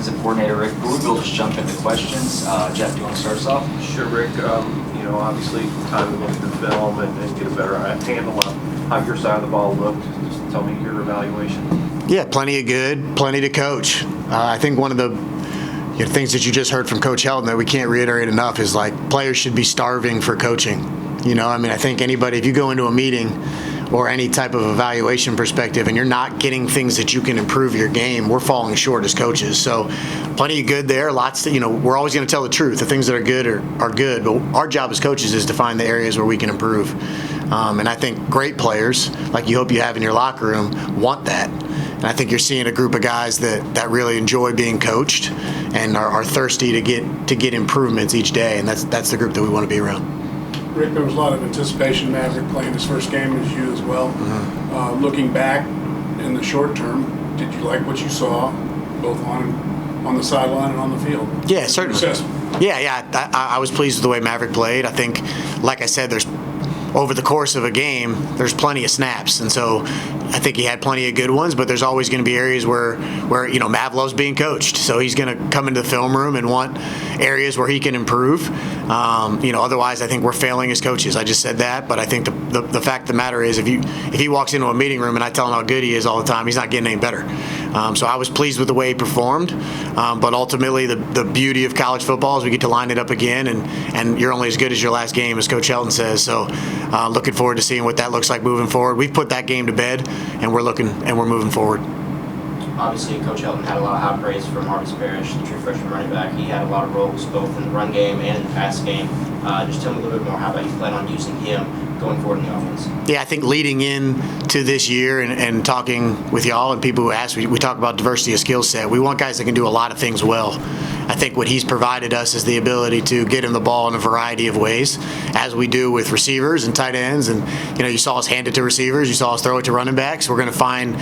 defensive coordinator Rick Bowie. We'll just jump into questions. Jeff, do you want to start us off? Sure, Rick. Obviously, time to look at the film and get a better handle on how your side of the ball looked. Just tell me your evaluation. Yeah, plenty of good, plenty to coach. I think one of the things that you just heard from Coach Helton that we can't reiterate enough is players should be starving for coaching. I think anybody, if you go into a meeting or any type of evaluation perspective and you're not getting things that you can improve your game, we're falling short as coaches. So plenty of good there. Lots to, we're always going to tell the truth. The things that are good are good, but our job as coaches is to find the areas where we can improve. And I think great players, like you hope you have in your locker room, want that. And I think you're seeing a group of guys that really enjoy being coached and are thirsty to get improvements each day, and that's the group that we want to be around. Rick, there was a lot of anticipation. Maverick playing his first game as you as well. Mm-hmm. Looking back in the short term, did you like what you saw both on the sideline and on the field? Yeah, certainly. Yeah. I was pleased with the way Maverick played. I think, like I said, there's over the course of a game, there's plenty of snaps, and so I think he had plenty of good ones. But there's always going to be areas where Mav loves being coached, so he's going to come into the film room and want areas where he can improve. Otherwise, I think we're failing as coaches. I just said that, but I think the fact of the matter is, if he walks into a meeting room and I tell him how good he is all the time, he's not getting any better. So I was pleased with the way he performed, but ultimately the beauty of college football is we get to line it up again, and you're only as good as your last game, as Coach Helton says. So looking forward to seeing what that looks like moving forward. We've put that game to bed, and we're moving forward. Obviously, Coach Helton had a lot of high praise for Marcus Parrish, the true freshman running back. He had a lot of roles both in the run game and in the pass game. Just tell me a little bit more how about you plan on using him going forward in the offense? Yeah, I think leading in to this year and talking with y'all and people who ask, we talk about diversity of skill set. We want guys that can do a lot of things well. I think what he's provided us is the ability to get him the ball in a variety of ways, as we do with receivers and tight ends. And, you saw us hand it to receivers. You saw us throw it to running backs. We're going to find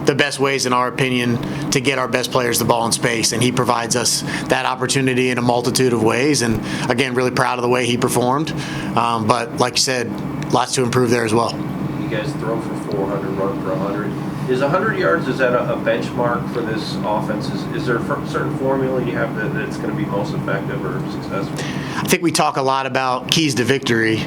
the best ways, in our opinion, to get our best players the ball in space, and he provides us that opportunity in a multitude of ways. And again, really proud of the way he performed, but like you said, lots to improve there as well. You guys throw for 400, run for 100. Is 100 yards, is that a benchmark for this offense? Is there a certain formula you have that's going to be most effective or successful? I think we talk a lot about keys to victory.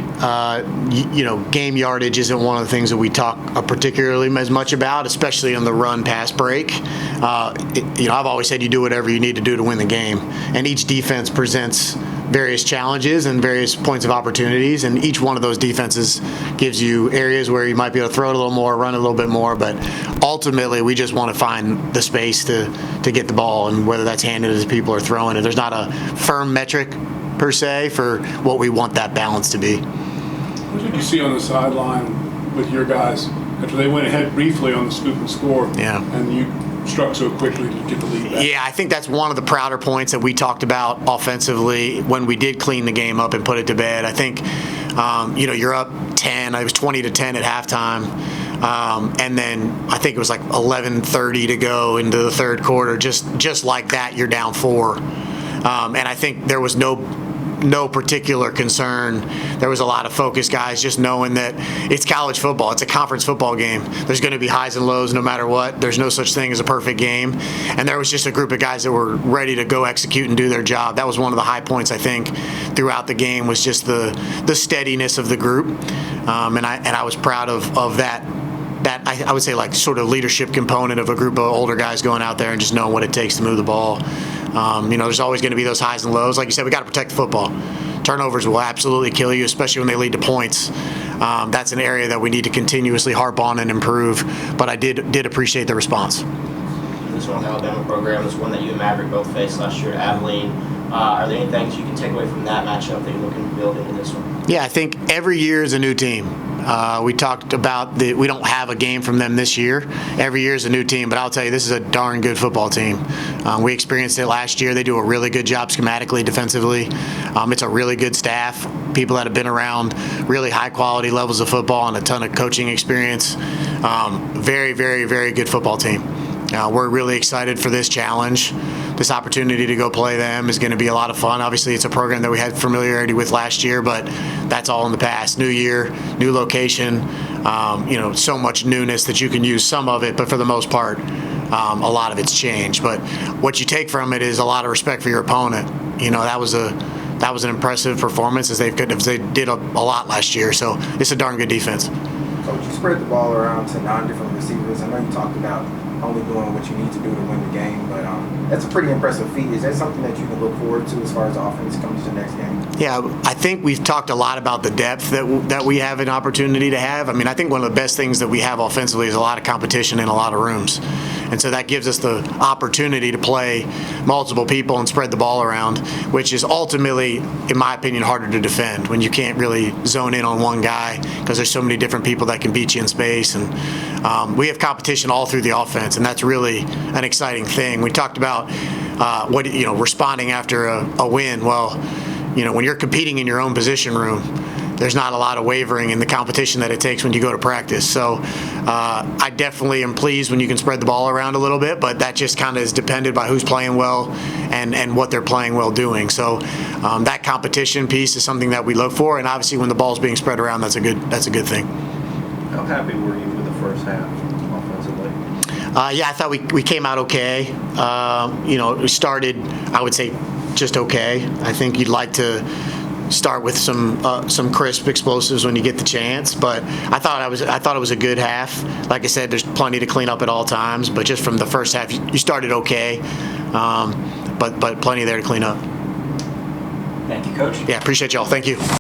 Game yardage isn't one of the things that we talk particularly as much about, especially on the run-pass break. I've always said you do whatever you need to do to win the game, and each defense presents various challenges and various points of opportunities, and each one of those defenses gives you areas where you might be able to throw it a little more, run a little bit more, but ultimately we just want to find the space to get the ball, and whether that's handed as people are throwing it. There's not a firm metric per se for what we want that balance to be. What did you see on the sideline with your guys after they went ahead briefly on the scoop and score? Yeah. And you struck so quickly to get the lead back? Yeah, I think that's one of the prouder points that we talked about offensively when we did clean the game up and put it to bed. I think, you're up 10. It was 20-10 at halftime. And then I think it was like 11:30 to go into the third quarter. Just like that, you're down 4. And I think there was no particular concern. There was a lot of focus, guys, just knowing that it's college football. It's a conference football game. There's going to be highs and lows no matter what. There's no such thing as a perfect game. And there was just a group of guys that were ready to go execute and do their job. That was one of the high points, I think, throughout the game, was just the steadiness of the group. And I was proud of that I would say, sort of leadership component of a group of older guys going out there and just knowing what it takes to move the ball. There's always going to be those highs and lows. Like you said, we got to protect the football. Turnovers will absolutely kill you, especially when they lead to points. That's an area that we need to continuously harp on and improve. But I did appreciate the response. This one, the Alabama program, is one that you and Maverick both faced last year at Abilene. Are there any things you can take away from that matchup that you're looking to build into this one? Yeah, I think every year is a new team. We talked about we don't have a game from them this year. Every year is a new team, but I'll tell you, this is a darn good football team. We experienced it last year. They do a really good job schematically, defensively. It's a really good staff, people that have been around really high-quality levels of football and a ton of coaching experience. Very, very, very good football team. We're really excited for this challenge. This opportunity to go play them is going to be a lot of fun. Obviously, it's a program that we had familiarity with last year, but that's all in the past. New year, new location, so much newness that you can use some of it, but for the most part, a lot of it's changed. But what you take from it is a lot of respect for your opponent. You know, that was an impressive performance as they did a lot last year. So it's a darn good defense. Coach, you spread the ball around to 9 different receivers. I know you talked about only doing what you need to do to win the game, but that's a pretty impressive feat. Is that something that you can look forward to as far as the offense comes to the next game? Yeah, I think we've talked a lot about the depth that we have an opportunity to have. I mean, I think one of the best things that we have offensively is a lot of competition in a lot of rooms. And so that gives us the opportunity to play multiple people and spread the ball around, which is ultimately, in my opinion, harder to defend when you can't really zone in on one guy because there's so many different people that can beat you in space. And we have competition all through the offense, and that's really an exciting thing. We talked about responding after a win. Well, when you're competing in your own position room, there's not a lot of wavering in the competition that it takes when you go to practice. So I definitely am pleased when you can spread the ball around a little bit, but that just kind of is dependent by who's playing well and what they're playing well doing. So that competition piece is something that we look for, and obviously when the ball's being spread around, that's a good thing. How happy were you with the first half offensively? Yeah, I thought we came out okay. We started, I would say, just okay. I think you'd like to start with some crisp explosives when you get the chance, but I thought it was a good half. Like I said, there's plenty to clean up at all times, but just from the first half, you started okay, but plenty there to clean up. Thank you, Coach. Yeah, appreciate y'all. Thank you.